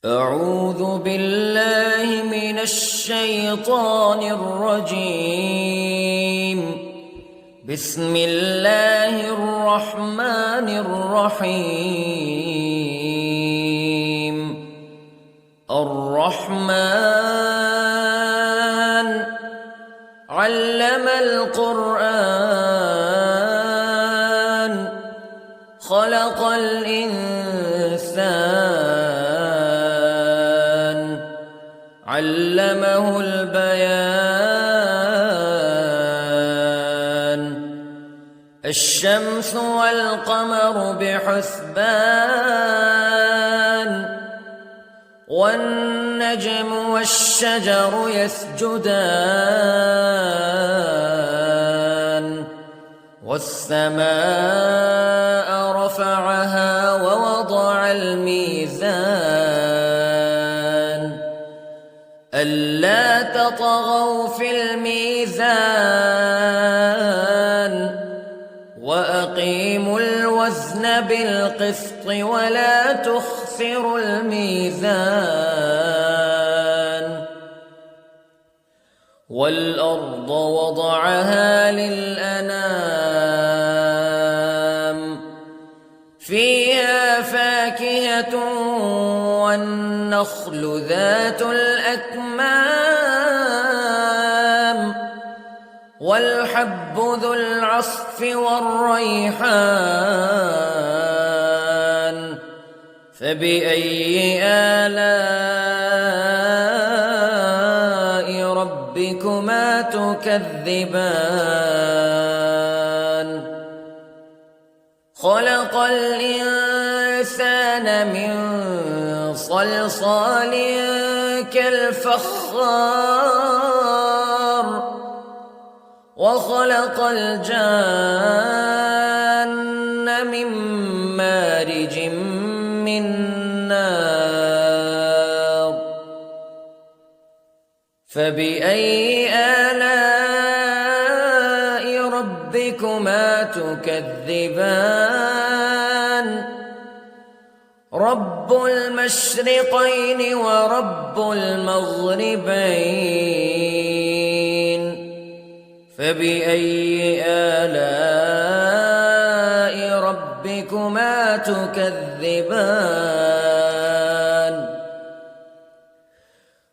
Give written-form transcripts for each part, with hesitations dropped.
أعوذ بالله من الشيطان الرجيم. بسم الله الرحمن الرحيم. الرحمن علم القرآن خلق الإنسان علمه البيان. الشمس والقمر بحسبان والنجم والشجر يسجدان والسماء رفعها ووضع الميزان ألا تطغوا في الميزان وأقيموا الوزن بالقسط ولا تخسروا الميزان. والأرض وضعها للأنام فيها فاكهة والنخل ذات الأكمام والحب ذو العصف والريحان فبأي آلاء ربكما تكذبان. خلق الإنسان من صلصال كالفخار وخلق الجان من مارج من نار فبأي آلاء ربكما تكذبان. رب المشرقين ورب المغربين فبأي آلاء ربكما تكذبان.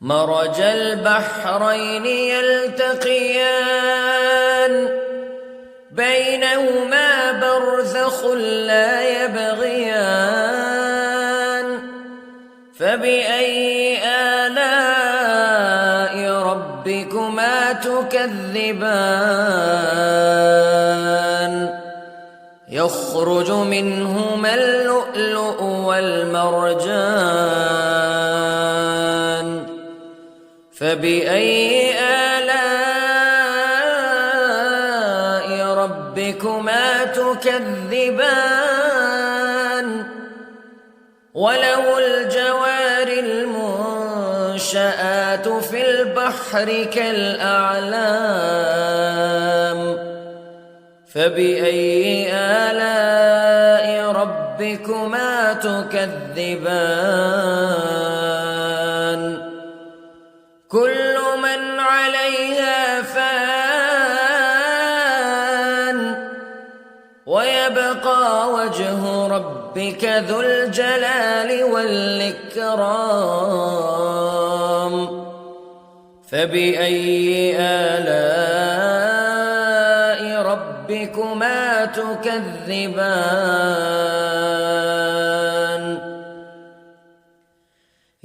مرج البحرين يلتقيان بينهما برزخ لا يبغيان فبأي آلاء ربكما تكذبان. يخرج منهما اللؤلؤ والمرجان فبأي آلاء ربكما تكذبان. وله الجوار المنشآت في البحر كالأعلام فبأي آلاء ربكما تكذبان. كل من عليها فان ويبقى وجه ربك ذو الجلال والإكرام فبأي آلاء ربكما تكذبان.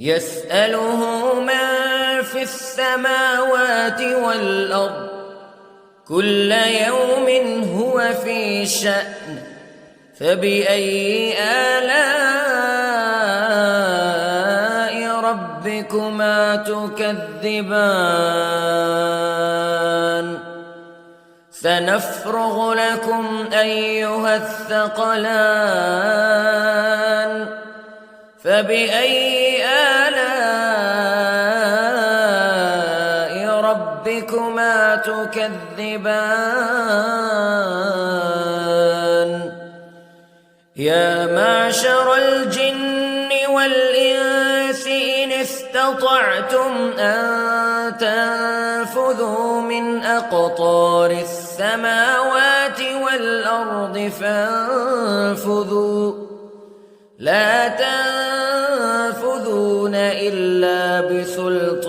يسأله من في السماوات والأرض كل يوم هو في شأن فبأي آلاء ربكما تكذبان. سنفرغ لكم أيها الثقلان فبأي آلاء ربكما تكذبان. يا معشر الجن والإنس استطعتم أن تنفذوا من أقطار السماوات والأرض فانفذوا لا تنفذون إلا بسلطان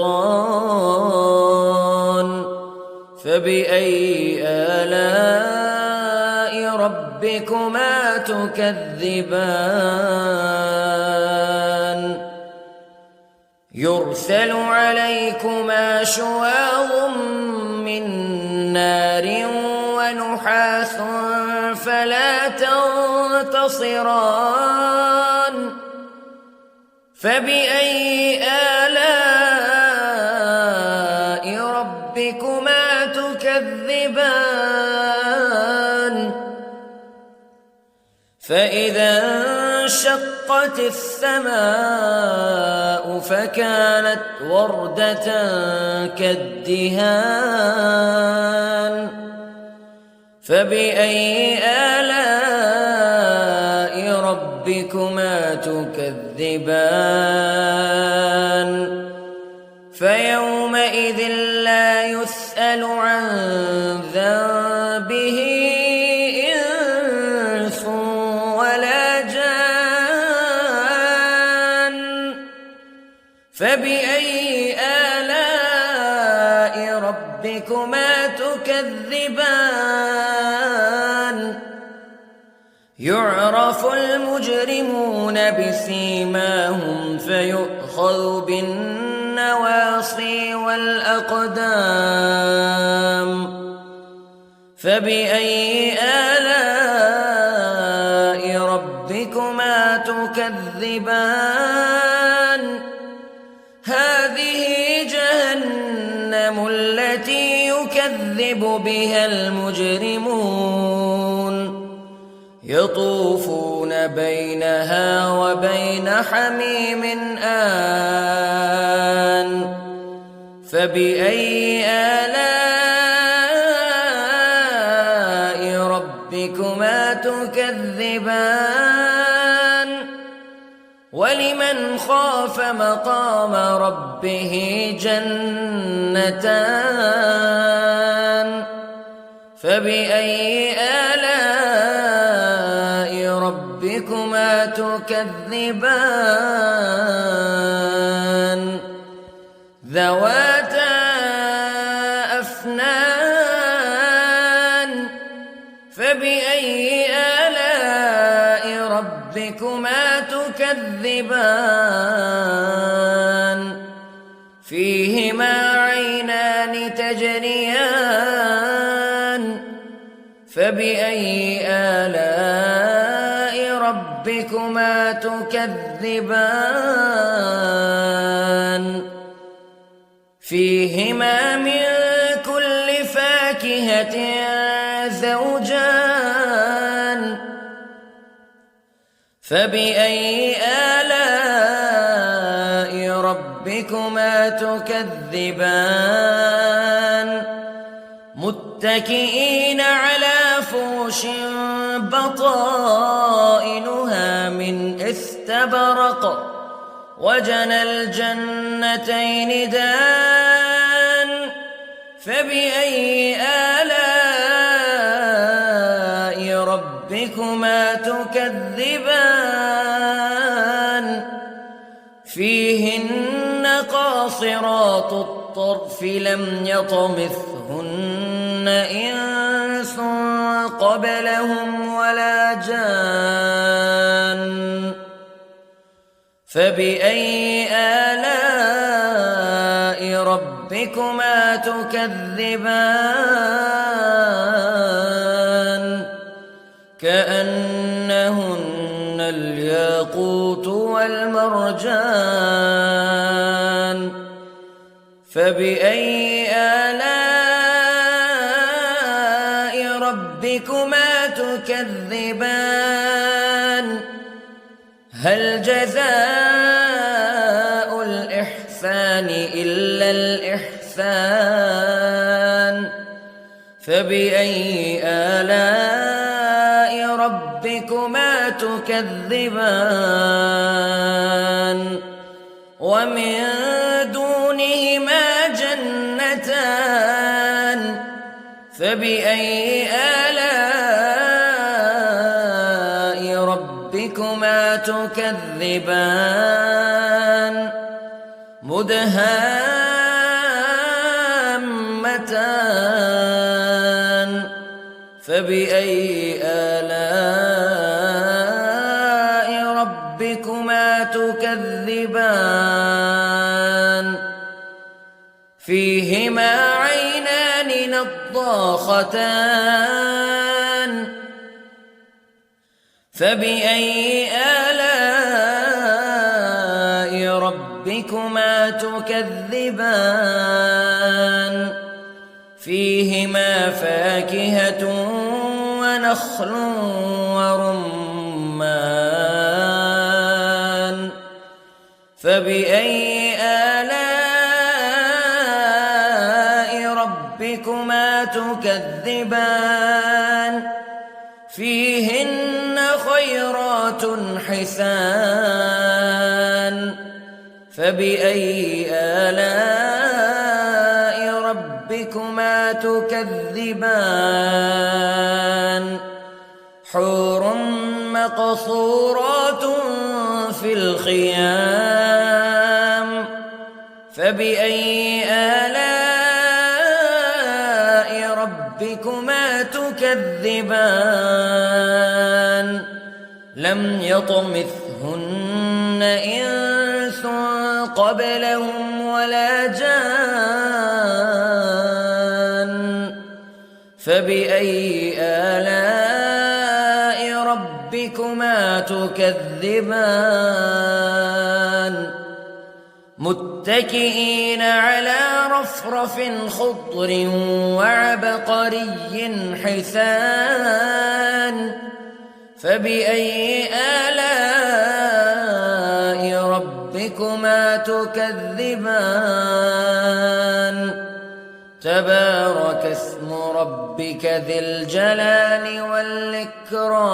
فبأي آلاء ربكما تكذبان يرسل عليكما شواظ من نار ونحاس فلا تنتصران فبأي آلاء ربكما تكذبان فإذا انشقت السماء فكانت وردة كالدهان فبأي آلاء ربكما تكذبان فيومئذ لا يسأل عن ذنبه إنس ولا جان فبأي آلاء ربكما تكذبان يعرف المجرمون بسيماهم فيؤخذ بالنواصي والأقدام فبأي آلاء ربكما تكذبان هذه جهنم التي يكذب بها المجرمون يطوفون بينها وبين حميم آن فبأي آلاء ربكما تكذبان ولمن خاف مقام ربه جنتان فبأي آلاء ربكما تكذبان ذواتا أفنان فبأي آلاء ربكما تكذبان فيهما عينان تجريان فبأي آلاء ربكما تكذبان فيهما من كل فاكهة زوجان فبأي آلاء ربكما تكذبان متكئين على فرش بطائنها من استبرق وجنى الجنتين دان فبأي آلاء ربكما تكذبان فيهن قاصرات الطرف لم يطمثهن إنس قبلهم ولا جان فبأي آلاء ربكما تكذبان كأنهن الياقوت والمرجان فبأي آلاء ربكما تكذبان هل جزاء الإحسان إلا الإحسان فبأي آلاء ربكما تكذبان ومن دونهما جنتان فبأي آلاء ربكما تكذبان مدهامتان فبأي آلاء ربكما تكذبان فيهما عينان نضاختان فبأي آلاء ربكما تكذبان فيهما فاكهة ونخل ورمان فبأي آلاء ربكما تكذبان فيهن خيرات حسان فبأي آلاء ربكما تكذبان حور مقصورات في الخيام فبأي آلاء ربكما تكذبان لم يطمثهن إنس قبلهم ولا جان فبأي آلاء ربكما تكذبان متكئين على رفرف خضر وعبقري حسان فبأي آلاء ربكما تكذبان تبارك اسم ربك ذي الجلال والإكرام